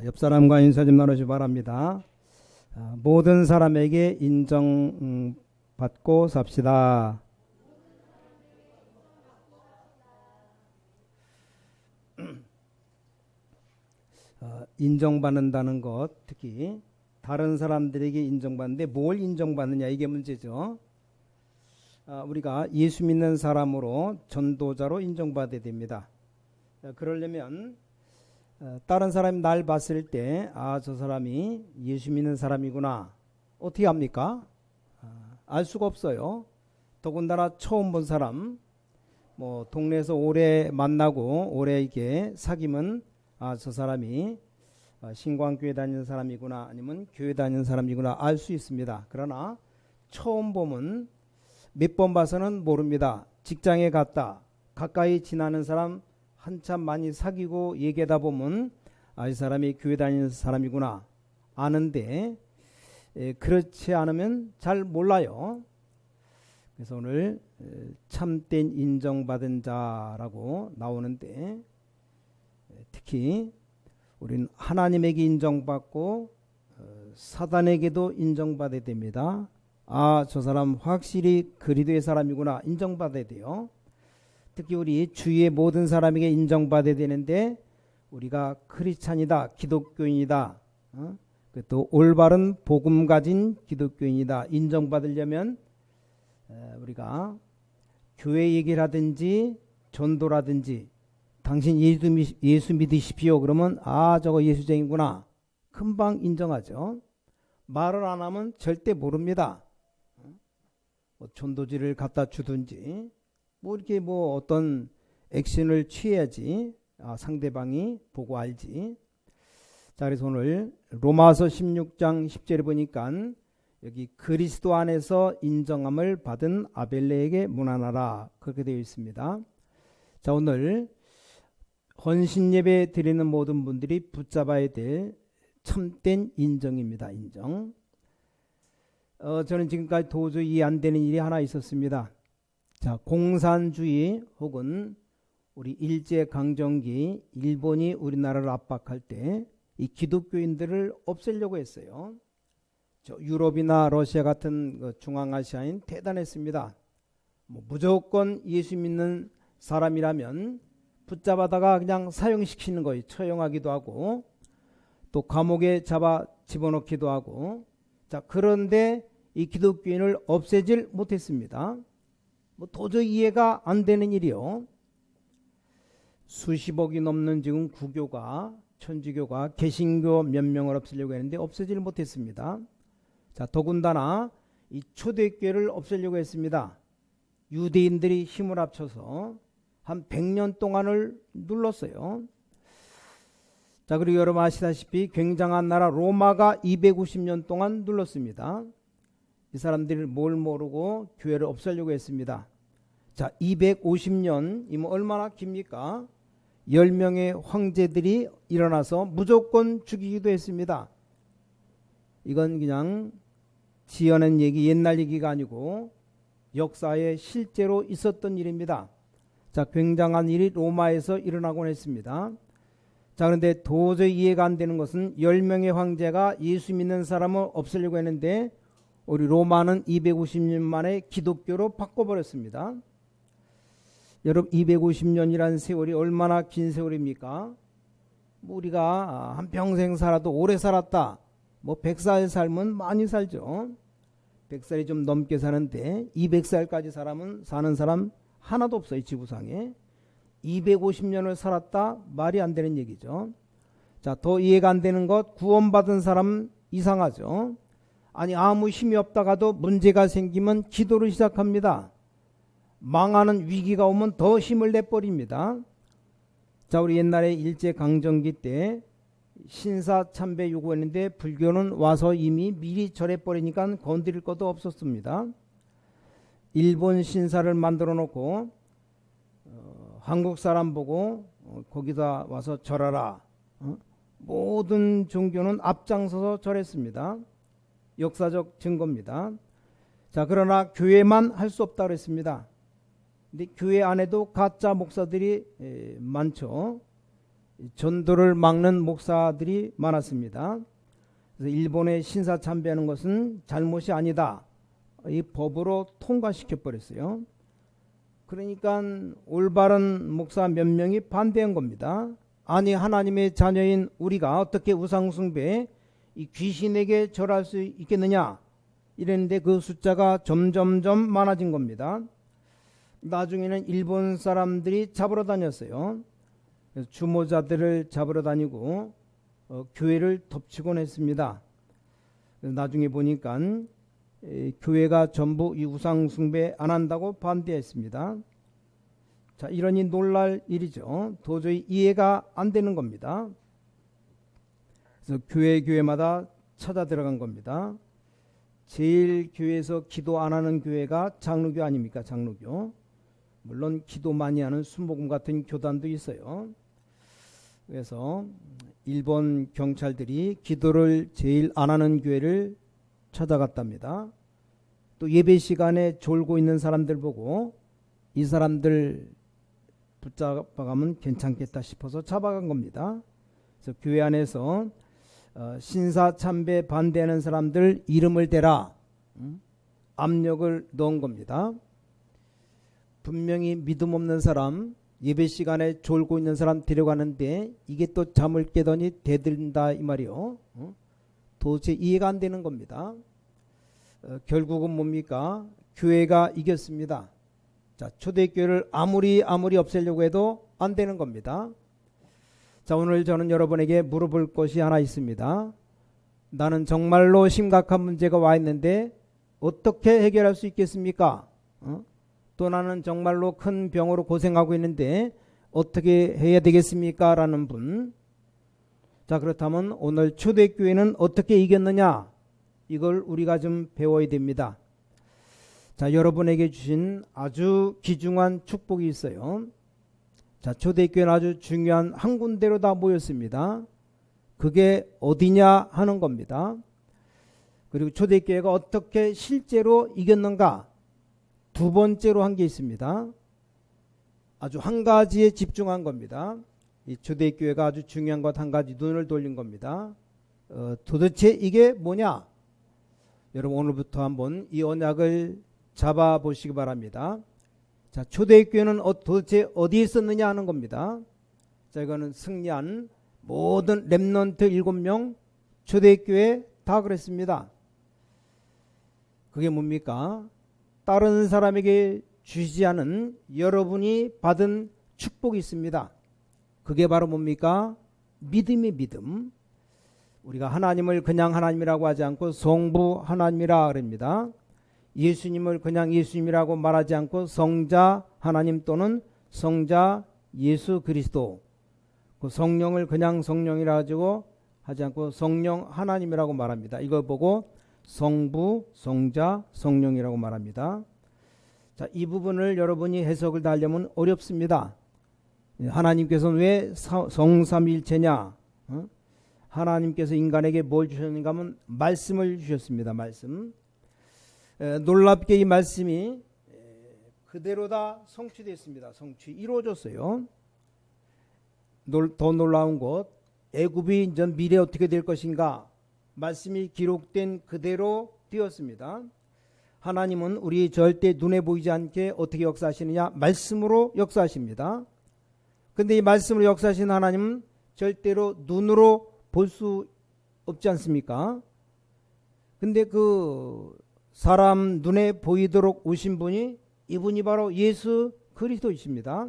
옆 사람과 인사 좀 나누시 바랍니다. 모든 사람에게 인정받고 삽시다. 인정받는다는 것, 특히 다른 사람들에게 인정받는데 뭘 인정받느냐, 이게 문제죠. 우리가 예수 믿는 사람으로 전도자로 인정받아야 됩니다. 그러려면 다른 사람이 날 봤을 때 저 사람이 예수 믿는 사람이구나, 어떻게 합니까? 알 수가 없어요. 더군다나 처음 본 사람, 동네에서 오래 만나고 오래 이렇게 사귀면 저 사람이 신광교회 다니는 사람이구나, 아니면 교회 다니는 사람이구나 알 수 있습니다. 그러나 처음 보면 몇 번 봐서는 모릅니다. 직장에 갔다 가까이 지나는 사람 한참 많이 사귀고 얘기하다 보면 이 사람이 교회 다니는 사람이구나 아는데, 그렇지 않으면 잘 몰라요. 그래서 오늘 참된 인정받은 자라고 나오는데, 특히 우리는 하나님에게 인정받고 사단에게도 인정받아야 됩니다. 저 사람 확실히 그리스도의 사람이구나 인정받아야 돼요. 특히 우리 주위의 모든 사람에게 인정받아야 되는데, 우리가 크리스찬이다, 기독교인이다, 또 올바른 복음 가진 기독교인이다 인정받으려면 우리가 교회 얘기를 하든지 전도라든지, 당신 예수 믿으십시오 그러면 저거 예수쟁이구나 금방 인정하죠. 말을 안 하면 절대 모릅니다. 전도지를 갖다 주든지 이렇게 어떤 액션을 취해야지 상대방이 보고 알지. 자, 그래서 오늘 로마서 16장 10절에 보니까 여기 그리스도 안에서 인정함을 받은 아벨레에게 문안하라 그렇게 되어 있습니다. 자, 오늘 헌신 예배 드리는 모든 분들이 붙잡아야 될 참된 인정입니다. 인정. 저는 지금까지 도저히 이해 안 되는 일이 하나 있었습니다. 자, 공산주의 혹은 우리 일제강점기 일본이 우리나라를 압박할 때 이 기독교인들을 없애려고 했어요. 유럽이나 러시아 같은 중앙아시아인 대단했습니다. 무조건 예수 믿는 사람이라면 붙잡아다가 그냥 사형시키는 거예요. 처형하기도 하고 또 감옥에 집어넣기도 하고. 자, 그런데 이 기독교인을 없애질 못했습니다. 도저히 이해가 안 되는 일이요. 수십억이 넘는 지금 구교가, 천주교가 개신교 몇 명을 없애려고 했는데 없애질 못했습니다. 자, 더군다나 이 초대교회를 없애려고 했습니다. 유대인들이 힘을 합쳐서 한 100년 동안을 눌렀어요. 자, 그리고 여러분 아시다시피 굉장한 나라 로마가 250년 동안 눌렀습니다. 이 사람들이 뭘 모르고 교회를 없애려고 했습니다. 자, 250년이면 얼마나 깁니까? 10명의 황제들이 일어나서 무조건 죽이기도 했습니다. 이건 그냥 지어낸 얘기, 옛날 얘기가 아니고 역사에 실제로 있었던 일입니다. 자, 굉장한 일이 로마에서 일어나곤 했습니다. 자, 그런데 도저히 이해가 안 되는 것은 10명의 황제가 예수 믿는 사람을 없애려고 했는데 우리 로마는 250년 만에 기독교로 바꿔버렸습니다. 여러분, 250년이라는 세월이 얼마나 긴 세월입니까? 우리가 한평생 살아도 오래 살았다, 100살 살면 많이 살죠. 100살이 좀 넘게 사는데 200살까지 사는 사람 하나도 없어요. 지구상에. 250년을 살았다, 말이 안 되는 얘기죠. 자, 더 이해가 안 되는 것, 구원받은 사람 이상하죠. 아니, 아무 힘이 없다가도 문제가 생기면 기도를 시작합니다. 망하는 위기가 오면 더 힘을 내버립니다. 자, 우리 옛날에 일제강점기 때 신사 참배 요구했는데 불교는 와서 이미 미리 절해버리니까 건드릴 것도 없었습니다. 일본 신사를 만들어 놓고 한국 사람 보고 거기다 와서 절하라. 모든 종교는 앞장서서 절했습니다. 역사적 증거입니다. 자, 그러나 교회만 할 수 없다고 했습니다. 근데 교회 안에도 가짜 목사들이 많죠. 전도를 막는 목사들이 많았습니다. 그래서 일본에 신사 참배하는 것은 잘못이 아니다. 이 법으로 통과시켜 버렸어요. 그러니까 올바른 목사 몇 명이 반대한 겁니다. 아니 하나님의 자녀인 우리가 어떻게 우상숭배 이 귀신에게 절할 수 있겠느냐 이랬는데 그 숫자가 점점점 많아진 겁니다. 나중에는 일본 사람들이 잡으러 다녔어요. 주모자들을 잡으러 다니고 교회를 덮치곤 했습니다. 나중에 보니까 교회가 전부 이 우상 숭배 안 한다고 반대했습니다. 자, 이러니 놀랄 일이죠. 도저히 이해가 안 되는 겁니다. 그래서 교회마다 찾아 들어간 겁니다. 제일 교회에서 기도 안 하는 교회가 장로교 아닙니까? 장로교. 물론 기도 많이 하는 순복음 같은 교단도 있어요. 그래서 일본 경찰들이 기도를 제일 안 하는 교회를 찾아갔답니다. 또 예배 시간에 졸고 있는 사람들 보고 이 사람들 붙잡아가면 괜찮겠다 싶어서 잡아간 겁니다. 그래서 교회 안에서 신사 참배 반대하는 사람들 이름을 대라 압력을 넣은 겁니다. 분명히 믿음 없는 사람 예배 시간에 졸고 있는 사람 데려가는데 이게 또 잠을 깨더니 대든다 이 말이요. 도대체 이해가 안 되는 겁니다. 결국은 뭡니까? 교회가 이겼습니다. 자, 초대교회를 아무리 없애려고 해도 안 되는 겁니다. 자, 오늘 저는 여러분에게 물어볼 것이 하나 있습니다. 나는 정말로 심각한 문제가 와 있는데 어떻게 해결할 수 있겠습니까? 또 나는 정말로 큰 병으로 고생하고 있는데 어떻게 해야 되겠습니까? 라는 분. 자, 그렇다면 오늘 초대교회는 어떻게 이겼느냐? 이걸 우리가 좀 배워야 됩니다. 자, 여러분에게 주신 아주 귀중한 축복이 있어요. 자, 초대교회는 아주 중요한 한 군데로 다 모였습니다. 그게 어디냐 하는 겁니다. 그리고 초대교회가 어떻게 실제로 이겼는가? 두 번째로 한 게 있습니다. 아주 한 가지에 집중한 겁니다. 이 초대교회가 아주 중요한 것 한 가지 눈을 돌린 겁니다. 도대체 이게 뭐냐? 여러분 오늘부터 한번 이 언약을 잡아보시기 바랍니다. 자, 초대교회는 도대체 어디에 있었느냐 하는 겁니다. 자, 이거는 승리한 모든 렘넌트 7명 초대교회 다 그랬습니다. 그게 뭡니까? 다른 사람에게 주시지 않은 여러분이 받은 축복이 있습니다. 그게 바로 뭡니까? 믿음이 믿음. 우리가 하나님을 그냥 하나님이라고 하지 않고 성부 하나님이라 그럽니다. 예수님을 그냥 예수님이라고 말하지 않고 성자 하나님 또는 성자 예수 그리스도, 그 성령을 그냥 성령이라 가지고 하지 않고 성령 하나님이라고 말합니다. 이걸 보고 성부, 성자, 성령이라고 말합니다. 자, 이 부분을 여러분이 해석을 다 하려면 어렵습니다. 하나님께서는 왜 성삼일체냐? 하나님께서 인간에게 뭘 주셨는가 하면 말씀을 주셨습니다. 말씀. 놀랍게 이 말씀이 그대로 다 성취됐습니다. 성취 이루어졌어요. 더 놀라운 것, 애굽이 이제 미래 어떻게 될 것인가? 말씀이 기록된 그대로 되었습니다. 하나님은 우리 절대 눈에 보이지 않게 어떻게 역사하시느냐? 말씀으로 역사하십니다. 근데 이 말씀으로 역사하신 하나님은 절대로 눈으로 볼 수 없지 않습니까? 근데 그 사람 눈에 보이도록 오신 분이 이분이 바로 예수 그리스도이십니다.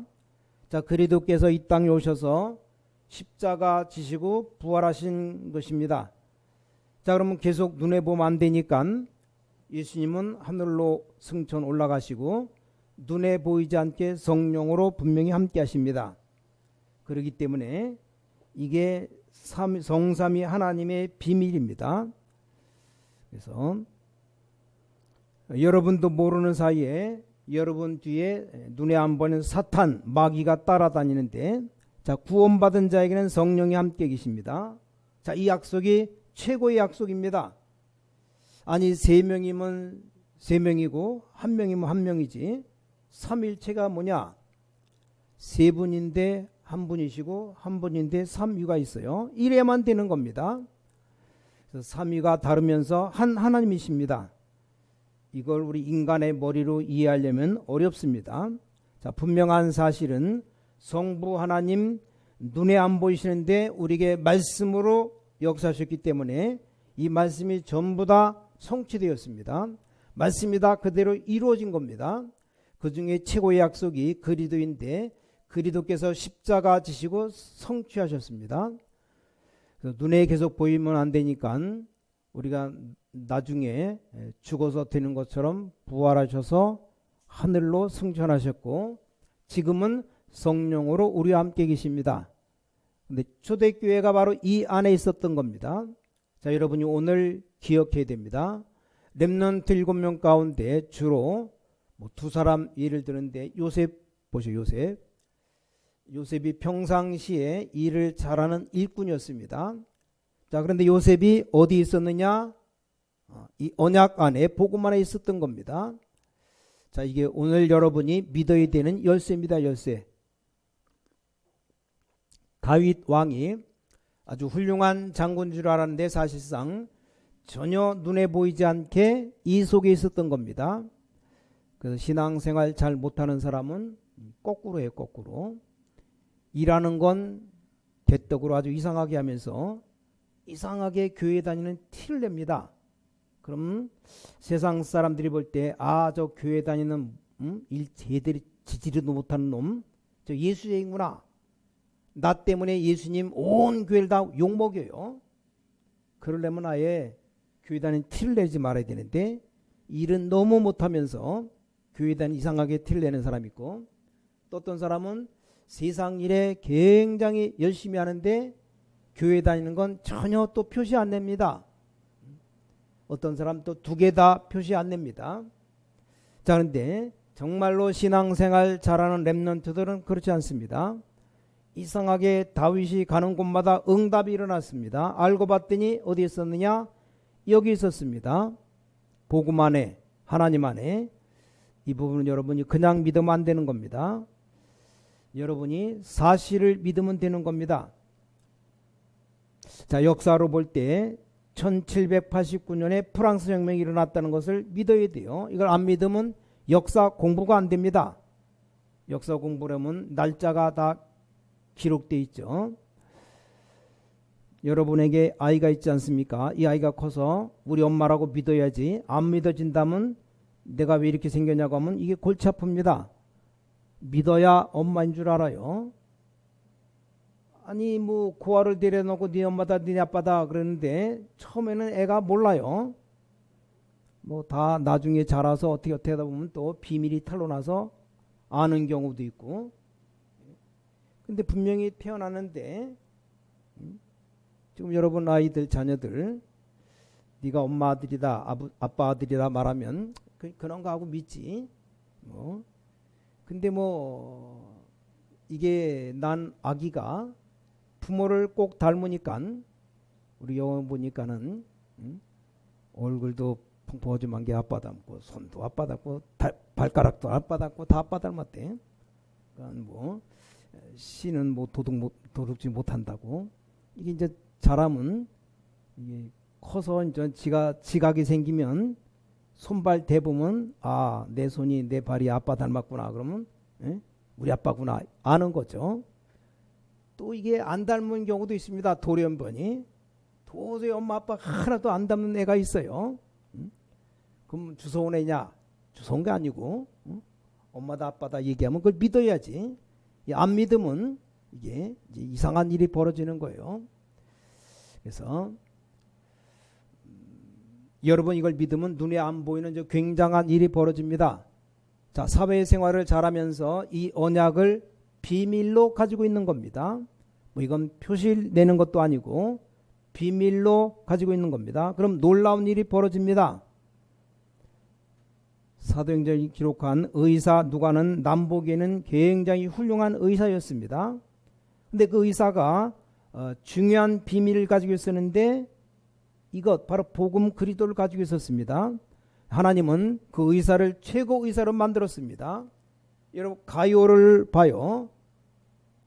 자, 그리스도께서 이 땅에 오셔서 십자가 지시고 부활하신 것입니다. 자, 그러면 계속 눈에 보면 안 되니까 예수님은 하늘로 승천 올라가시고 눈에 보이지 않게 성령으로 분명히 함께 하십니다. 그렇기 때문에 이게 성삼위 하나님의 비밀입니다. 그래서 여러분도 모르는 사이에 여러분 뒤에 눈에 안 보이는 사탄 마귀가 따라다니는데, 자, 구원받은 자에게는 성령이 함께 계십니다. 자, 이 약속이 최고의 약속입니다. 아니, 3명이면 3명이고 1명이면 1명이지. 삼일체가 뭐냐? 3분인데 한 분이시고 한 분인데 삼위가 있어요. 이래야만 되는 겁니다. 그래서 삼위가 다르면서 한 하나님이십니다. 이걸 우리 인간의 머리로 이해하려면 어렵습니다. 자, 분명한 사실은 성부 하나님 눈에 안 보이시는데 우리에게 말씀으로 역사하셨기 때문에 이 말씀이 전부 다 성취되었습니다. 말씀이 다 그대로 이루어진 겁니다. 그 중에 최고의 약속이 그리스도인데 그리스도께서 십자가 지시고 성취하셨습니다. 그래서 눈에 계속 보이면 안 되니까 우리가 나중에 죽어서 되는 것처럼 부활하셔서 하늘로 승천하셨고 지금은 성령으로 우리와 함께 계십니다. 근데 초대교회가 바로 이 안에 있었던 겁니다. 자, 여러분이 오늘 기억해야 됩니다. 렘넌트 7명 가운데 주로 두 사람 예를 드는데 요셉 보시오. 요셉이 평상시에 일을 잘하는 일꾼이었습니다. 자, 그런데 요셉이 어디 있었느냐? 이 언약 안에 복음 안에 있었던 겁니다. 자, 이게 오늘 여러분이 믿어야 되는 열쇠입니다. 열쇠. 다윗 왕이 아주 훌륭한 장군인 줄 알았는데 사실상 전혀 눈에 보이지 않게 이 속에 있었던 겁니다. 그래서 신앙생활 잘 못하는 사람은 거꾸로 해요. 거꾸로. 일하는 건 개떡으로 아주 이상하게 하면서 이상하게 교회 다니는 티를 냅니다. 그럼 세상 사람들이 볼 때 저 교회 다니는 일 제대로 지지리도 못하는 놈, 저 예수쟁이구나. 나 때문에 예수님 온 교회를 다 욕먹여요. 그러려면 아예 교회 다니는 티를 내지 말아야 되는데 일은 너무 못하면서 교회 다니는 이상하게 티를 내는 사람이 있고, 또 어떤 사람은 세상 일에 굉장히 열심히 하는데 교회 다니는 건 전혀 또 표시 안 냅니다. 어떤 사람 또 두 개 다 표시 안 냅니다. 자, 그런데 정말로 신앙생활 잘하는 렘넌트들은 그렇지 않습니다. 이상하게 다윗이 가는 곳마다 응답이 일어났습니다. 알고 봤더니 어디 있었느냐? 여기 있었습니다. 복음 안에, 하나님 안에. 이 부분은 여러분이 그냥 믿으면 안 되는 겁니다. 여러분이 사실을 믿으면 되는 겁니다. 자, 역사로 볼 때 1789년에 프랑스 혁명이 일어났다는 것을 믿어야 돼요. 이걸 안 믿으면 역사 공부가 안 됩니다. 역사 공부라면 날짜가 다 기록되어 있죠. 여러분에게 아이가 있지 않습니까? 이 아이가 커서 우리 엄마라고 믿어야지, 안 믿어진다면 내가 왜 이렇게 생겼냐고 하면 이게 골치 아픕니다. 믿어야 엄마인 줄 알아요. 아니 고아를 데려놓고 네 엄마다 네 아빠다 그러는데 처음에는 애가 몰라요. 다 나중에 자라서 어떻게 하다 보면 또 비밀이 탄로나서 아는 경우도 있고. 근데 분명히 태어나는데 지금 여러분 아이들 자녀들 네가 엄마 아들이다 아빠 아들이다 말하면 그런 거 하고 믿지. 근데 이게 난 아기가 부모를 꼭 닮으니까 우리 영화 보니까는 얼굴도 펑퍼짐한 게 아빠 닮고 손도 아빠 닮고 발가락도 아빠 닮고 다 아빠 닮았대. 그러니까 씨는 도둑질 못한다고. 이게 이제 자라면 이게 커서 이제 지각이 생기면 손발 대보면 내 손이 내 발이 아빠 닮았구나 그러면 우리 아빠구나 아는 거죠. 또 이게 안 닮은 경우도 있습니다. 돌연변이. 도저히 엄마 아빠 하나도 안 닮는 애가 있어요. 그럼 주워온 애냐? 주워온 게 아니고 엄마다 아빠다 얘기하면 그걸 믿어야지. 안 믿으면 이게 이제 이상한 일이 벌어지는 거예요. 그래서 여러분 이걸 믿으면 눈에 안 보이는 저 굉장한 일이 벌어집니다. 자, 사회생활을 잘하면서 이 언약을 비밀로 가지고 있는 겁니다. 이건 표시를 내는 것도 아니고 비밀로 가지고 있는 겁니다. 그럼 놀라운 일이 벌어집니다. 사도행전이 기록한 의사 누가는 남보기에는 굉장히 훌륭한 의사였습니다. 근데 그 의사가 중요한 비밀을 가지고 있었는데 이것 바로 복음 그리스도를 가지고 있었습니다. 하나님은 그 의사를 최고 의사로 만들었습니다. 여러분 가이오를 봐요.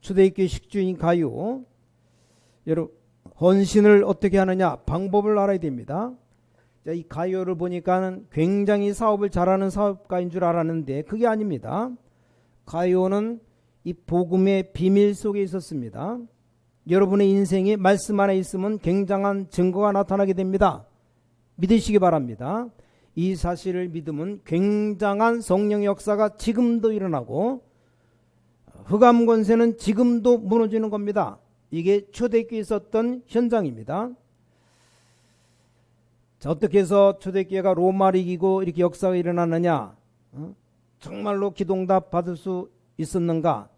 초대교회 식주인 가요. 여러분, 헌신을 어떻게 하느냐? 방법을 알아야 됩니다. 자, 이 가요를 보니까는 굉장히 사업을 잘하는 사업가인 줄 알았는데 그게 아닙니다. 가요는 이 복음의 비밀 속에 있었습니다. 여러분의 인생에 말씀 안에 있으면 굉장한 증거가 나타나게 됩니다. 믿으시기 바랍니다. 이 사실을 믿으면 굉장한 성령 역사가 지금도 일어나고 흑암 권세는 지금도 무너지는 겁니다. 이게 초대교회에 있었던 현장입니다. 자, 어떻게 해서 초대교회가 로마를 이기고 이렇게 역사가 일어나느냐? 정말로 기도응답 받을 수 있었는가?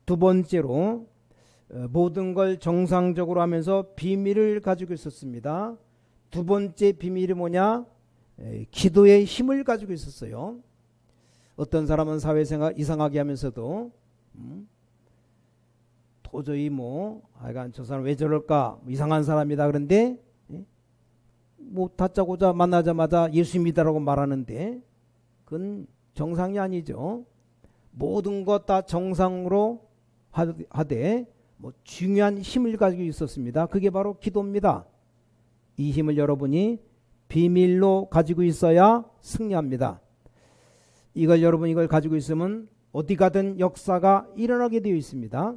두 번째로 모든 걸 정상적으로 하면서 비밀을 가지고 있었습니다. 두 번째 비밀이 뭐냐? 기도의 힘을 가지고 있었어요. 어떤 사람은 사회생활 이상하게 하면서도 도저히 하여간 저 사람 왜 저럴까? 이상한 사람이다. 그런데 다짜고짜 만나자마자 예수 믿으라고 말하는데 그건 정상이 아니죠. 모든 것 다 정상으로 하되 중요한 힘을 가지고 있었습니다. 그게 바로 기도입니다. 이 힘을 여러분이 비밀로 가지고 있어야 승리합니다. 여러분 가지고 있으면 어디 가든 역사가 일어나게 되어 있습니다.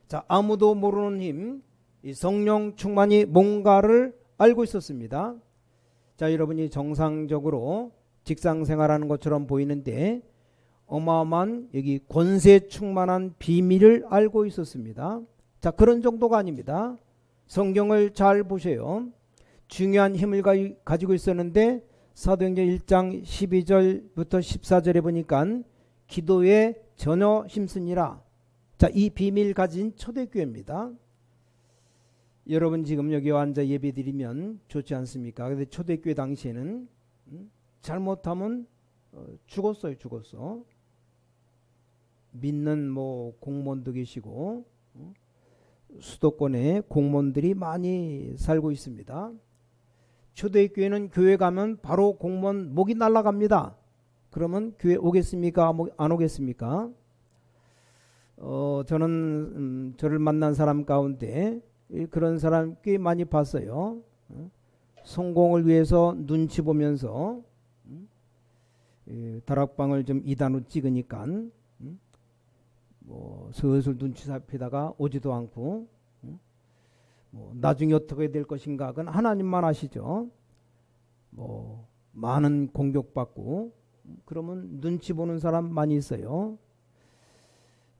자, 아무도 모르는 힘, 이 성령 충만이 뭔가를 알고 있었습니다. 자, 여러분이 정상적으로 직장 생활하는 것처럼 보이는데 어마어마한 여기 권세 충만한 비밀을 알고 있었습니다. 자, 그런 정도가 아닙니다. 성경을 잘 보세요. 중요한 힘을 가지고 있었는데 사도행전 1장 12절부터 14절에 보니까 기도에 전혀 힘쓰니라. 자, 이 비밀 가진 초대교회입니다. 여러분 지금 여기 앉아 예배 드리면 좋지 않습니까? 근데 초대교회 당시에는 잘못하면 죽었어요. 믿는 공무원도 계시고 수도권에 공무원들이 많이 살고 있습니다. 초대교회는 교회 가면 바로 공무원 목이 날아갑니다. 그러면 교회 오겠습니까? 안 오겠습니까? 저는 저를 만난 사람 가운데 그런 사람 꽤 많이 봤어요. 성공을 위해서 눈치 보면서 다락방을 좀 2단으로 찍으니까 슬슬 눈치 살피다가 오지도 않고 나중에 어떻게 될 것인가 그건 하나님만 아시죠. 많은 공격받고 그러면 눈치 보는 사람 많이 있어요.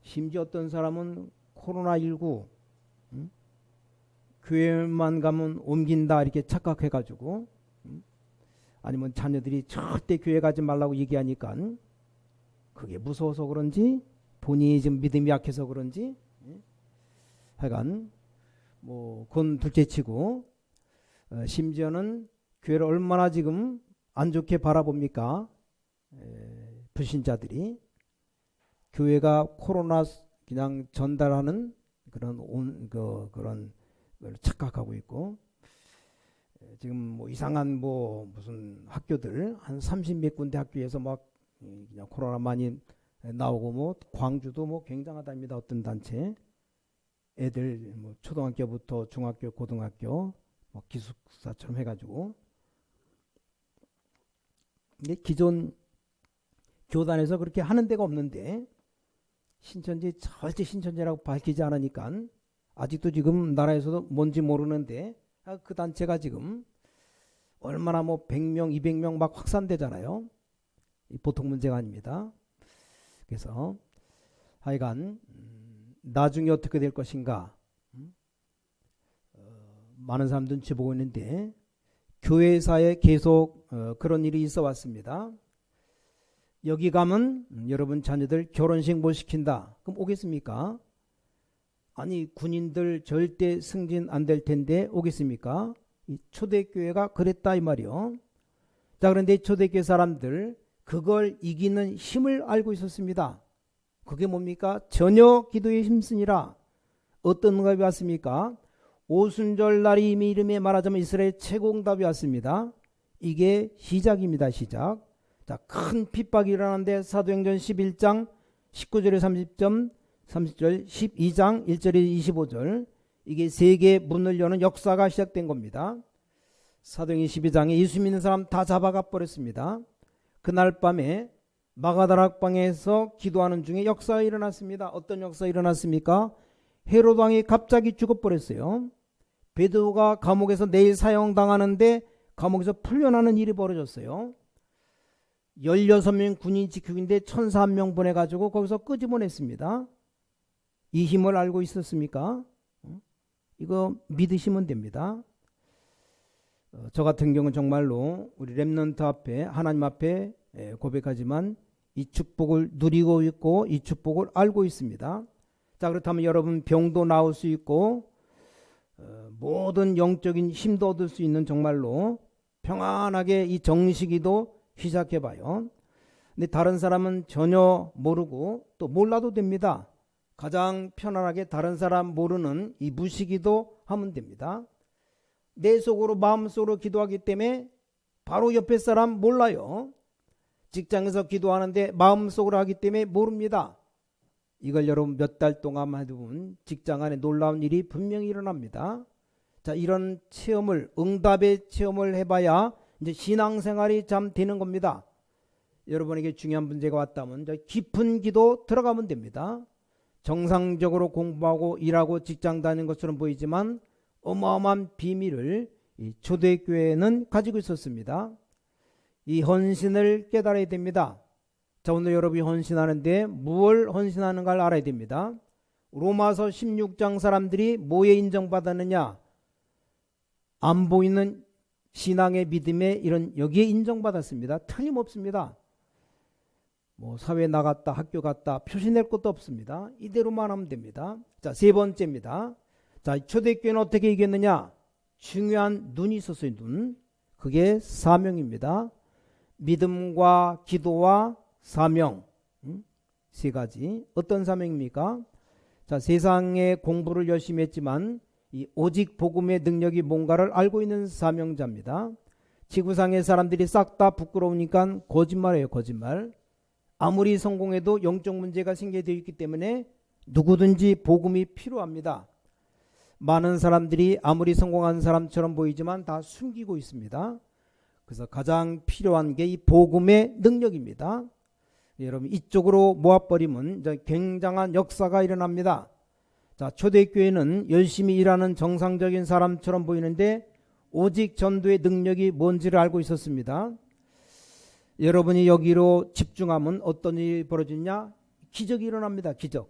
심지어 어떤 사람은 코로나19 교회만 가면 옮긴다 이렇게 착각해가지고 아니면 자녀들이 절대 교회 가지 말라고 얘기하니까 그게 무서워서 그런지 본인이 좀 믿음이 약해서 그런지 하여간 그건 둘째치고 심지어는 교회를 얼마나 지금 안 좋게 바라봅니까? 불신자들이 교회가 코로나 그냥 전달하는 그런 그런 걸 착각하고 있고 지금 이상한 무슨 학교들 한 30몇 군데 학교에서 막 그냥 코로나 많이 나오고 광주도 굉장하답니다. 어떤 단체 애들 초등학교부터 중학교 고등학교 기숙사처럼 해가지고 근데 기존 교단에서 그렇게 하는 데가 없는데 신천지 절대 신천지라고 밝히지 않으니까 아직도 지금 나라에서도 뭔지 모르는데 그 단체가 지금 얼마나 100명 200명 막 확산되잖아요. 보통 문제가 아닙니다. 그래서 하여간 나중에 어떻게 될 것인가 많은 사람 눈치 보고 있는데 교회사에 계속 그런 일이 있어 왔습니다. 여기 가면 여러분 자녀들 결혼식 못 시킨다. 그럼 오겠습니까? 아니 군인들 절대 승진 안 될 텐데 오겠습니까? 이 초대교회가 그랬다 이 말이요. 자, 그런데 초대교회 사람들 그걸 이기는 힘을 알고 있었습니다. 그게 뭡니까? 전혀 기도에 힘쓰니라. 어떤 응답이 왔습니까? 오순절 날이 이미 이름에 말하자면 이스라엘 최고 응답이 왔습니다. 이게 시작입니다. 시작. 자, 큰 핍박이 일어나는데 사도행전 11장 19절에 30점 30절, 12장 1절에 25절, 이게 세계 문을 여는 역사가 시작된 겁니다. 사도행전 12장에 예수 믿는 사람 다 잡아가 버렸습니다. 그날 밤에 마가다락방에서 기도하는 중에 역사가 일어났습니다. 어떤 역사가 일어났습니까? 헤롯 왕이 갑자기 죽어버렸어요. 베드로가 감옥에서 내일 사형당하는데 감옥에서 풀려나는 일이 벌어졌어요. 16명 군인 지키기인데 1,001명 보내가지고 거기서 끄집어냈습니다. 이 힘을 알고 있었습니까? 이거 믿으시면 됩니다. 저 같은 경우는 정말로 우리 렘넌트 앞에, 하나님 앞에 고백하지만 이 축복을 누리고 있고 이 축복을 알고 있습니다. 자, 그렇다면 여러분 병도 나을 수 있고 모든 영적인 힘도 얻을 수 있는 정말로 평안하게 이 정식이도 시작해봐요. 근데 다른 사람은 전혀 모르고 또 몰라도 됩니다. 가장 편안하게 다른 사람 모르는 이 무시기도 하면 됩니다. 내 속으로 마음속으로 기도하기 때문에 바로 옆에 사람 몰라요. 직장에서 기도하는데 마음속으로 하기 때문에 모릅니다. 이걸 여러분 몇 달 동안 해두면 직장 안에 놀라운 일이 분명히 일어납니다. 자, 이런 체험을, 응답의 체험을 해봐야 이제 신앙생활이 참 되는 겁니다. 여러분에게 중요한 문제가 왔다면 깊은 기도 들어가면 됩니다. 정상적으로 공부하고 일하고 직장 다니는 것처럼 보이지만 어마어마한 비밀을 이 초대교회는 가지고 있었습니다. 이 헌신을 깨달아야 됩니다. 자, 오늘 여러분이 헌신하는데 무엇을 헌신하는가를 알아야 됩니다. 로마서 16장 사람들이 뭐에 인정받았느냐? 안 보이는 신앙의 믿음에 이런 여기에 인정받았습니다. 틀림없습니다. 뭐 사회 나갔다 학교 갔다 표시낼 것도 없습니다. 이대로만 하면 됩니다. 자, 세 번째입니다. 자, 초대교회는 어떻게 이겼느냐? 중요한 눈이 있었어요. 눈. 그게 사명입니다. 믿음과 기도와 사명, 세 가지. 어떤 사명입니까? 자, 세상에 공부를 열심히 했지만 이 오직 복음의 능력이 뭔가를 알고 있는 사명자입니다. 지구상의 사람들이 싹 다 부끄러우니까 거짓말이에요. 거짓말. 아무리 성공해도 영적 문제가 생기게 되어 있기 때문에 누구든지 복음이 필요합니다. 많은 사람들이 아무리 성공한 사람처럼 보이지만 다 숨기고 있습니다. 그래서 가장 필요한 게 이 복음의 능력입니다. 여러분 이쪽으로 모아버리면 이제 굉장한 역사가 일어납니다. 자, 초대교회는 열심히 일하는 정상적인 사람처럼 보이는데 오직 전도의 능력이 뭔지를 알고 있었습니다. 여러분이 여기로 집중하면 어떤 일이 벌어지냐? 기적이 일어납니다. 기적.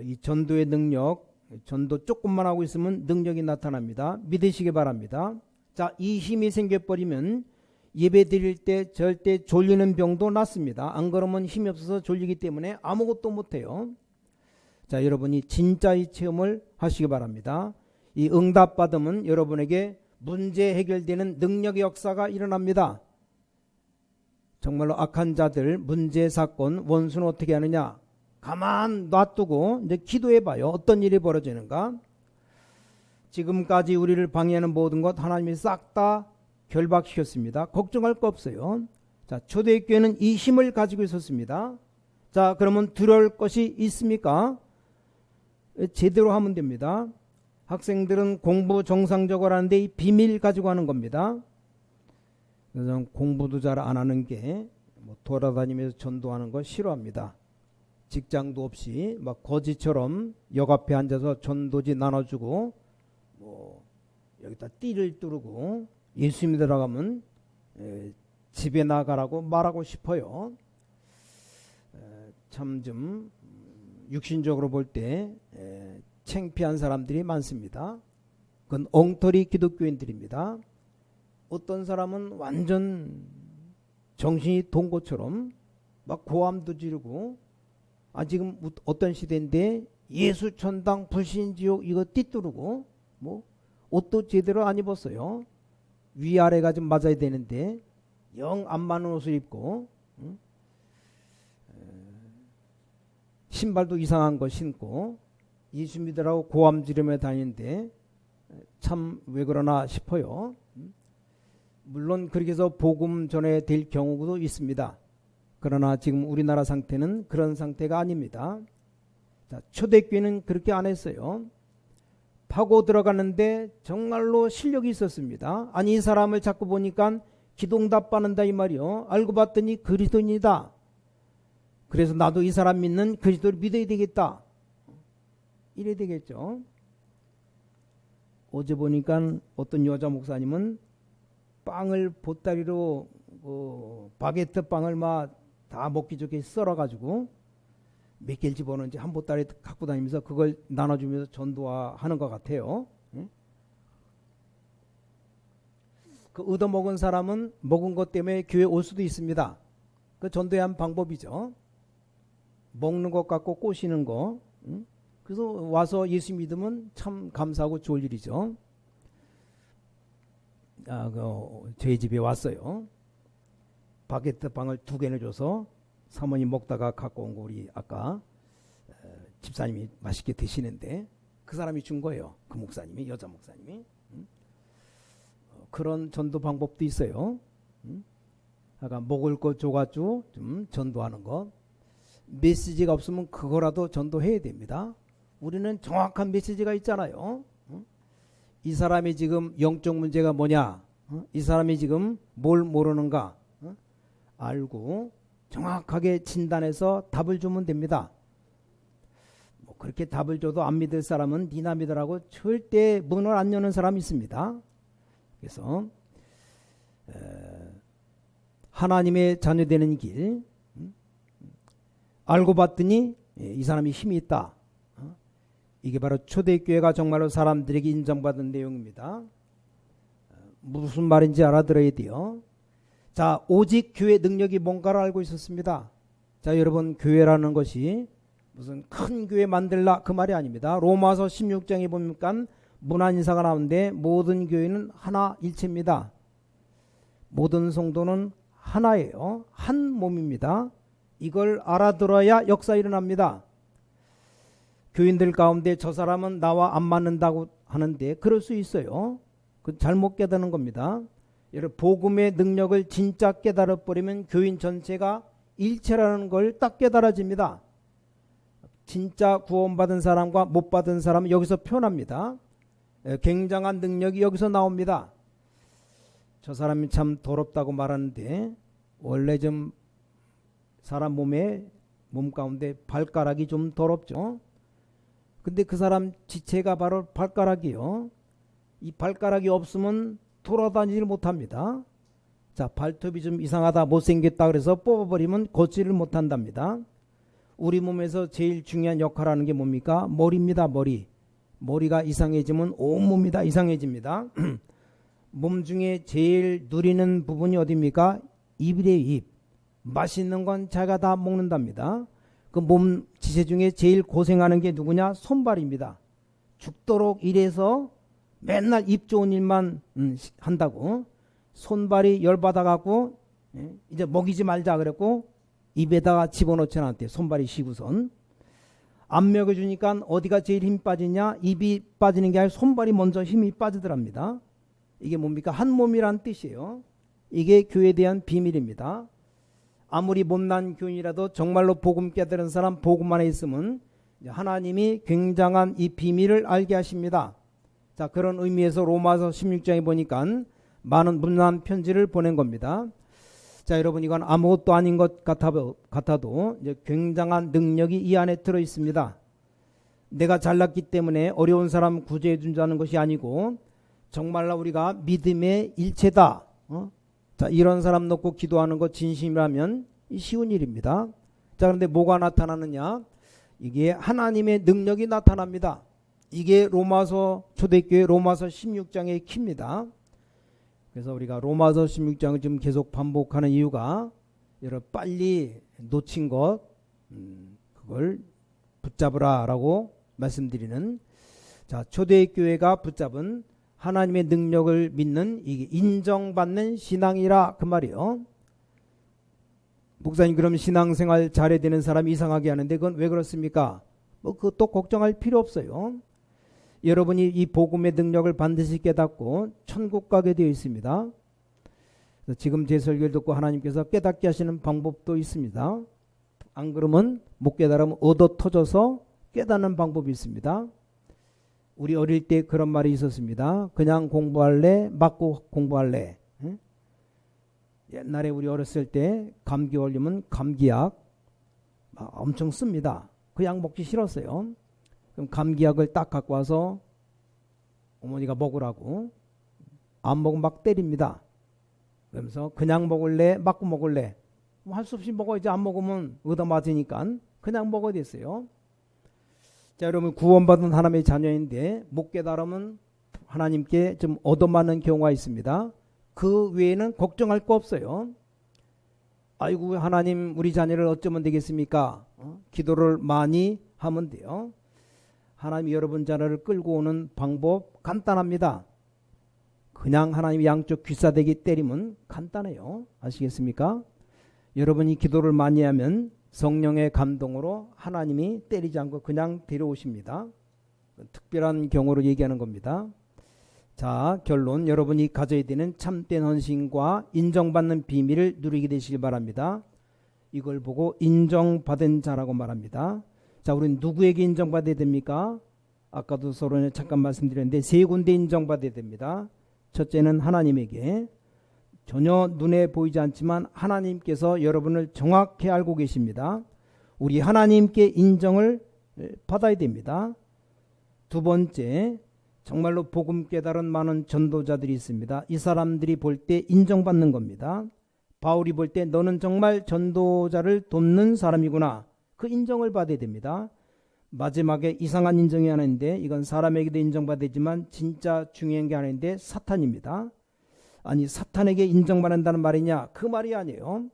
이 전도의 능력, 전도 조금만 하고 있으면 능력이 나타납니다. 믿으시기 바랍니다. 자, 이 힘이 생겨버리면 예배 드릴 때 절대 졸리는 병도 낫습니다. 안 그러면 힘이 없어서 졸리기 때문에 아무것도 못해요. 자, 여러분이 진짜 이 체험을 하시기 바랍니다. 이 응답 받으면 여러분에게 문제 해결되는 능력의 역사가 일어납니다. 정말로 악한 자들, 문제, 사건, 원수는 어떻게 하느냐? 가만 놔두고 이제 기도해봐요. 어떤 일이 벌어지는가? 지금까지 우리를 방해하는 모든 것 하나님이 싹 다 결박시켰습니다. 걱정할 거 없어요. 자, 초대교회는 이 힘을 가지고 있었습니다. 자, 그러면 두려울 것이 있습니까? 제대로 하면 됩니다. 학생들은 공부 정상적으로 하는데 이 비밀 가지고 하는 겁니다. 그래서 공부도 잘 안 하는 게 뭐 돌아다니면서 전도하는 거 싫어합니다. 직장도 없이 막 거지처럼 역 앞에 앉아서 전도지 나눠주고 뭐 여기다 띠를 뚫고 예수 믿으러 가면 집에 나가라고 말하고 싶어요. 참 좀 육신적으로 볼 때 창피한 사람들이 많습니다. 그건 엉터리 기독교인들입니다. 어떤 사람은 완전 정신이 돈 것처럼 막 고함도 지르고 지금 어떤 시대인데 예수 천당 불신 지옥 이거 띠뚫고 뭐 옷도 제대로 안 입었어요. 위아래가 좀 맞아야 되는데 영 안 맞는 옷을 입고 신발도 이상한 거 신고 예수 믿으라고 고함 지르며 다니는데 참 왜 그러나 싶어요. 물론 그렇게 해서 복음 전해 될 경우도 있습니다. 그러나 지금 우리나라 상태는 그런 상태가 아닙니다. 자, 초대교회는 그렇게 안 했어요. 파고 들어가는데 정말로 실력이 있었습니다. 아니 이 사람을 자꾸 보니까 기도응답 받는다 이 말이요. 알고 봤더니 그리스도인이다. 그래서 나도 이 사람 믿는 그리스도를 믿어야 되겠다. 이래야 되겠죠. 어제 보니까 어떤 여자 목사님은 빵을 보따리로 바게트 빵을 막 다 먹기 좋게 썰어가지고 몇 개를 집어넣는지 한 보따리 갖고 다니면서 그걸 나눠주면서 전도하는 것 같아요. 그 얻어먹은 사람은 먹은 것 때문에 교회 올 수도 있습니다. 그 전도의 한 방법이죠. 먹는 것 갖고 꼬시는 거. 그래서 와서 예수 믿으면 참 감사하고 좋을 일이죠. 저희 집에 왔어요. 바게트 빵을 2개를 줘서 사모님 먹다가 갖고 온 거 우리 아까 집사님이 맛있게 드시는데 그 사람이 준 거예요. 그 목사님이, 여자 목사님이. 그런 전도 방법도 있어요. 아까 먹을 거 줘가지고 좀 전도하는 거. 메시지가 없으면 그거라도 전도해야 됩니다. 우리는 정확한 메시지가 있잖아요. 이 사람이 지금 영적 문제가 뭐냐, 이 사람이 지금 뭘 모르는가 알고 정확하게 진단해서 답을 주면 됩니다. 뭐 그렇게 답을 줘도 안 믿을 사람은 니나 믿으라고 절대 문을 안 여는 사람이 있습니다. 그래서 하나님의 자녀 되는 길, 알고 봤더니 이 사람이 힘이 있다. 이게 바로 초대교회가 정말로 사람들에게 인정받은 내용입니다. 무슨 말인지 알아들어야 돼요. 자, 오직 교회 능력이 뭔가를 알고 있었습니다. 자, 여러분, 교회라는 것이 무슨 큰 교회 만들라 그 말이 아닙니다. 로마서 16장에 보니까 문안인사가 나오는데 모든 교회는 하나 일체입니다. 모든 성도는 하나예요. 한 몸입니다. 이걸 알아들어야 역사 일어납니다. 교인들 가운데 저 사람은 나와 안 맞는다고 하는데 그럴 수 있어요. 그 잘못 깨닫는 겁니다. 여러분, 복음의 능력을 진짜 깨달아버리면 교인 전체가 일체라는 걸 딱 깨달아집니다. 진짜 구원받은 사람과 못 받은 사람은 여기서 표현합니다. 굉장한 능력이 여기서 나옵니다. 저 사람이 참 더럽다고 말하는데 원래 좀 사람 몸 가운데 발가락이 좀 더럽죠. 근데 그 사람 지체가 바로 발가락이요. 이 발가락이 없으면 돌아다니질 못합니다. 자, 발톱이 좀 이상하다, 못생겼다 그래서 뽑아버리면 걷지를 못한답니다. 우리 몸에서 제일 중요한 역할을 하는 게 뭡니까? 머리입니다. 머리가 이상해지면 온몸이 다 이상해집니다. 몸 중에 제일 누리는 부분이 어디입니까? 입이래요. 입. 맛있는 건 자기가 다 먹는답니다. 그 몸 지체 중에 제일 고생하는 게 누구냐? 손발입니다. 죽도록 일해서 맨날 입 좋은 일만 한다고 손발이 열받아갖고 이제 먹이지 말자 그랬고 입에다가 집어넣지 않았대요. 손발이 시구선. 안 먹여주니까 어디가 제일 힘 빠지냐? 입이 빠지는 게 아니라 손발이 먼저 힘이 빠지더랍니다. 이게 뭡니까? 한 몸이란 뜻이에요. 이게 교회에 대한 비밀입니다. 아무리 못난 교인이라도 정말로 복음 깨달은 사람, 복음 안에 있으면 하나님이 굉장한 이 비밀을 알게 하십니다. 자, 그런 의미에서 로마서 16장에 보니까 많은 문안 편지를 보낸 겁니다. 자, 여러분, 이건 아무것도 아닌 것 같아도 이제 굉장한 능력이 이 안에 들어 있습니다. 내가 잘났기 때문에 어려운 사람 구제해 준다는 것이 아니고 정말로 우리가 믿음의 일체다. 자, 이런 사람 놓고 기도하는 것 진심이라면 쉬운 일입니다. 자, 그런데 뭐가 나타나느냐? 이게 하나님의 능력이 나타납니다. 이게 로마서 초대교회 로마서 16장의 키입니다. 그래서 우리가 로마서 16장을 좀 계속 반복하는 이유가 여러분 빨리 놓친 것 그걸 붙잡으라라고 말씀드리는, 자, 초대교회가 붙잡은 하나님의 능력을 믿는 이게 인정받는 신앙이라 그 말이에요. 목사님, 그럼 신앙생활 잘해야 되는 사람이 이상하게 하는데 그건 왜 그렇습니까? 뭐 그것도 걱정할 필요 없어요. 여러분이 이 복음의 능력을 반드시 깨닫고 천국 가게 되어 있습니다. 그래서 지금 제 설교를 듣고 하나님께서 깨닫게 하시는 방법도 있습니다. 안 그러면 못 깨달으면 얻어 터져서 깨닫는 방법이 있습니다. 우리 어릴 때 그런 말이 있었습니다. 그냥 공부할래? 맞고 공부할래? 옛날에 우리 어렸을 때 감기 걸리면 감기약 엄청 씁니다. 그 약 먹기 싫었어요. 그럼 감기약을 딱 갖고 와서 어머니가 먹으라고 안 먹으면 막 때립니다. 그러면서 그냥 먹을래? 맞고 먹을래? 할 수 없이 먹어야지. 안 먹으면 얻어맞으니까 그냥 먹어야 됐어요. 자, 여러분 구원받은 하나님의 자녀인데 못 깨달으면 하나님께 좀 얻어맞는 경우가 있습니다. 그 외에는 걱정할 거 없어요. 아이고 하나님 우리 자녀를 어쩌면 되겠습니까? 기도를 많이 하면 돼요. 하나님이 여러분 자녀를 끌고 오는 방법 간단합니다. 그냥 하나님이 양쪽 귀싸대기 때리면 간단해요. 아시겠습니까? 여러분이 기도를 많이 하면 성령의 감동으로 하나님이 때리지 않고 그냥 데려오십니다. 특별한 경우로 얘기하는 겁니다. 자, 결론. 여러분이 가져야 되는 참된 헌신과 인정받는 비밀을 누리게 되시길 바랍니다. 이걸 보고 인정받은 자라고 말합니다. 자, 우리는 누구에게 인정받아야 됩니까? 아까도 서론에 잠깐 말씀드렸는데 세 군데 인정받아야 됩니다. 첫째는 하나님에게. 전혀 눈에 보이지 않지만 하나님께서 여러분을 정확히 알고 계십니다. 우리 하나님께 인정을 받아야 됩니다. 두 번째, 정말로 복음 깨달은 많은 전도자들이 있습니다. 이 사람들이 볼 때 인정받는 겁니다. 바울이 볼 때 너는 정말 전도자를 돕는 사람이구나. 그 인정을 받아야 됩니다. 마지막에 이상한 인정이 하나 있는데 이건 사람에게도 인정받지만 진짜 중요한 게 하나 있는데 사탄입니다. 아니 사탄에게 인정받는다는 말이냐? 그 말이 아니에요.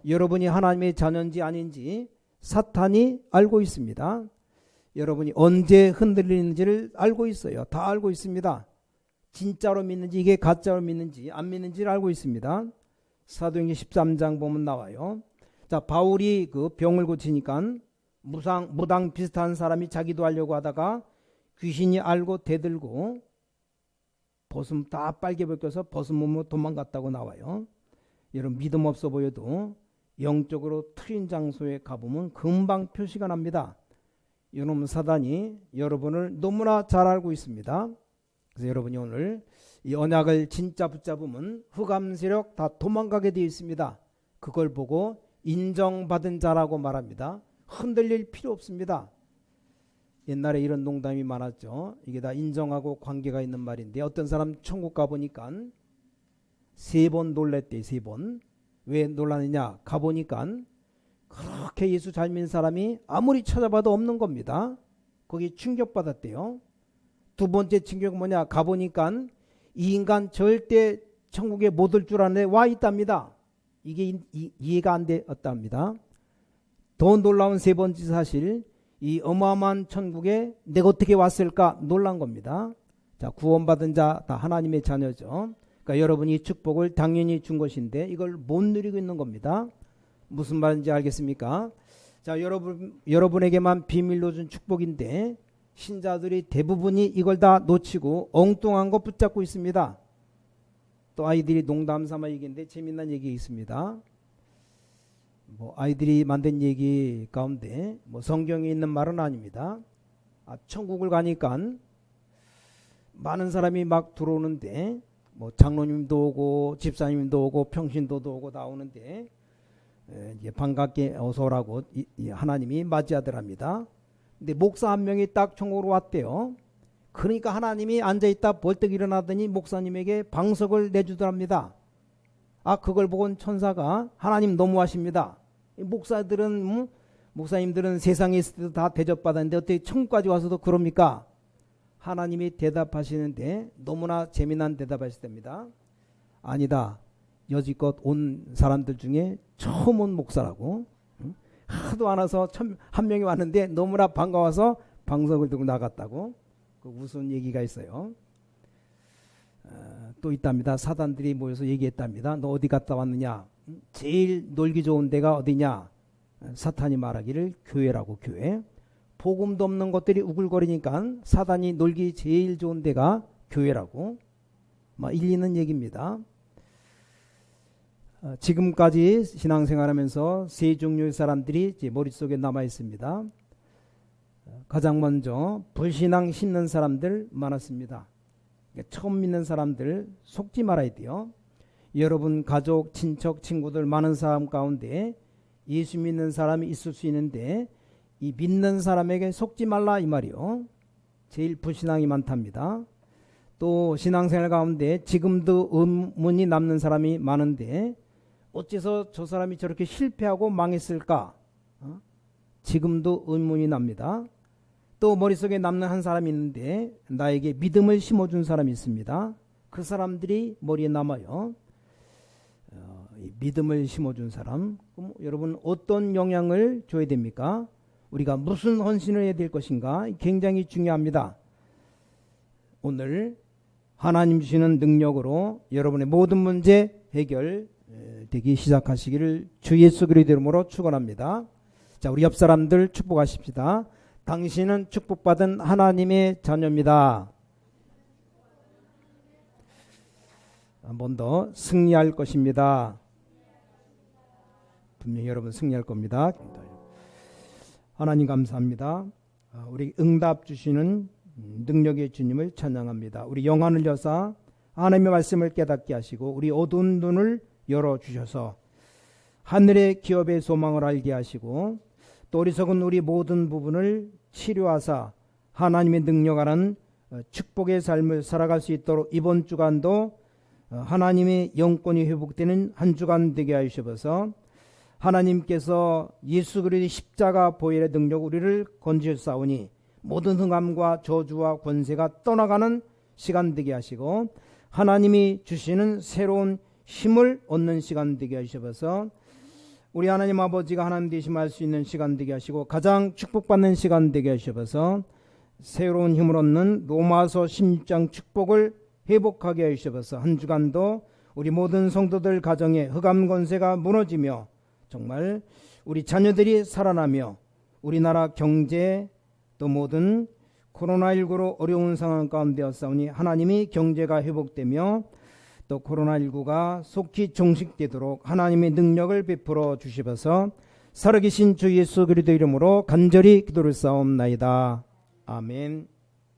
여러분이 하나님의 자녀인지 아닌지 사탄이 알고 있습니다. 여러분이 언제 흔들리는지를 알고 있어요. 다 알고 있습니다. 진짜로 믿는지 이게 가짜로 믿는지 안 믿는지를 알고 있습니다. 사도행전 13장 보면 나와요. 자, 바울이 그 병을 고치니까 무당 비슷한 사람이 자기도 하려고 하다가 귀신이 알고 대들고 벗음 다 빨개 벗겨서 벗음으로 도망갔다고 나와요. 여러분 믿음 없어 보여도 영적으로 트인 장소에 가보면 금방 표시가 납니다. 이놈 사단이 여러분을 너무나 잘 알고 있습니다. 그래서 여러분이 오늘 이 언약을 진짜 붙잡으면 흑암 세력 다 도망가게 되어 있습니다. 그걸 보고 인정받은 자라고 말합니다. 흔들릴 필요 없습니다. 옛날에 이런 농담이 많았죠. 이게 다 인정하고 관계가 있는 말인데 어떤 사람 천국 가보니까 3번 놀랬대. 3번. 왜 놀랐느냐? 가보니까 그렇게 예수 잘 믿는 사람이 아무리 찾아봐도 없는 겁니다. 거기 충격받았대요. 두 번째 충격은 뭐냐? 가보니까 이 인간 절대 천국에 못 올 줄 아는데 와 있답니다. 이게 이해가 안 되었답니다. 더 놀라운 세 번째 사실, 이 어마어마한 천국에 내가 어떻게 왔을까 놀란 겁니다. 자, 구원받은 자 다 하나님의 자녀죠. 그러니까 여러분이 축복을 당연히 준 것인데 이걸 못 누리고 있는 겁니다. 무슨 말인지 알겠습니까? 자, 여러분에게만 비밀로 준 축복인데 신자들이 대부분이 이걸 다 놓치고 엉뚱한 거 붙잡고 있습니다. 또 아이들이 농담 삼아 얘기인데 재미난 얘기 있습니다. 아이들이 만든 얘기 가운데 성경에 있는 말은 아닙니다. 천국을 가니까 많은 사람이 막 들어오는데 장로님도 오고 집사님도 오고 평신도도 오고 나오는데 이제 반갑게 어서 오라고 하나님이 맞이하더랍니다. 근데 목사 한 명이 딱 천국으로 왔대요. 그러니까 하나님이 앉아있다 벌떡 일어나더니 목사님에게 방석을 내주더랍니다. 그걸 보고 천사가 하나님 너무하십니다. 목사님들은 세상에 있을 때도 다 대접받았는데 어떻게 천국까지 와서도 그럽니까? 하나님이 대답하시는데 너무나 재미난 대답하시답니다. 아니다. 여지껏 온 사람들 중에 처음 온 목사라고. 하도 안 와서 한 명이 왔는데 너무나 반가워서 방석을 들고 나갔다고. 그 무슨 얘기가 있어요. 또 있답니다. 사단들이 모여서 얘기했답니다. 너 어디 갔다 왔느냐? 제일 놀기 좋은 데가 어디냐? 사탄이 말하기를 교회라고. 교회. 복음도 없는 것들이 우글거리니까 사단이 놀기 제일 좋은 데가 교회라고. 일리는 얘기입니다. 지금까지 신앙생활하면서 세 종류의 사람들이 제 머릿속에 남아 있습니다. 가장 먼저 불신앙 심는 사람들 많았습니다. 처음 믿는 사람들 속지 말아야 돼요. 여러분 가족, 친척, 친구들 많은 사람 가운데 예수 믿는 사람이 있을 수 있는데 이 믿는 사람에게 속지 말라 이 말이요. 제일 불신앙이 많답니다. 또 신앙생활 가운데 지금도 의문이 남는 사람이 많은데 어째서 저 사람이 저렇게 실패하고 망했을까? 지금도 의문이 납니다. 또 머릿속에 남는 한 사람이 있는데 나에게 믿음을 심어준 사람이 있습니다. 그 사람들이 머리에 남아요. 믿음을 심어준 사람. 그럼 여러분 어떤 영향을 줘야 됩니까? 우리가 무슨 헌신을 해야 될 것인가? 굉장히 중요합니다. 오늘 하나님 주시는 능력으로 여러분의 모든 문제 해결되기 시작하시기를 주 예수 그리스도 이름으로 축원합니다. 자, 우리 옆 사람들 축복하십시다. 당신은 축복받은 하나님의 자녀입니다. 한 번 더 승리할 것입니다. 분명히 여러분 승리할 겁니다. 하나님 감사합니다. 우리 응답 주시는 능력의 주님을 찬양합니다. 우리 영안을 여사 하나님의 말씀을 깨닫게 하시고 우리 어두운 눈을 열어주셔서 하늘의 기업의 소망을 알게 하시고 또 어리석은 우리 모든 부분을 치료하사 하나님의 능력 안은 축복의 삶을 살아갈 수 있도록 이번 주간도 하나님의 영권이 회복되는 한 주간 되게 하시옵소서. 하나님께서 예수 그리스도의 십자가 보혈의 능력 우리를 건지셨사오니 모든 흥함과 저주와 권세가 떠나가는 시간 되게 하시고 하나님이 주시는 새로운 힘을 얻는 시간 되게 하시옵소서. 우리 하나님 아버지가 하나님 되심을 알 수 있는 시간 되게 하시고 가장 축복받는 시간 되게 하시옵소서. 새로운 힘을 얻는 로마서 16장 축복을 회복하게 하시옵소서. 한 주간도 우리 모든 성도들 가정에 흑암 권세가 무너지며 정말 우리 자녀들이 살아나며 우리나라 경제 또 모든 코로나19로 어려운 상황 가운데였사오니 하나님이 경제가 회복되며 또 코로나19가 속히 종식되도록 하나님의 능력을 베풀어 주시옵소서. 살아계신 주 예수 그리스도 이름으로 간절히 기도를 싸움나이다. 아멘.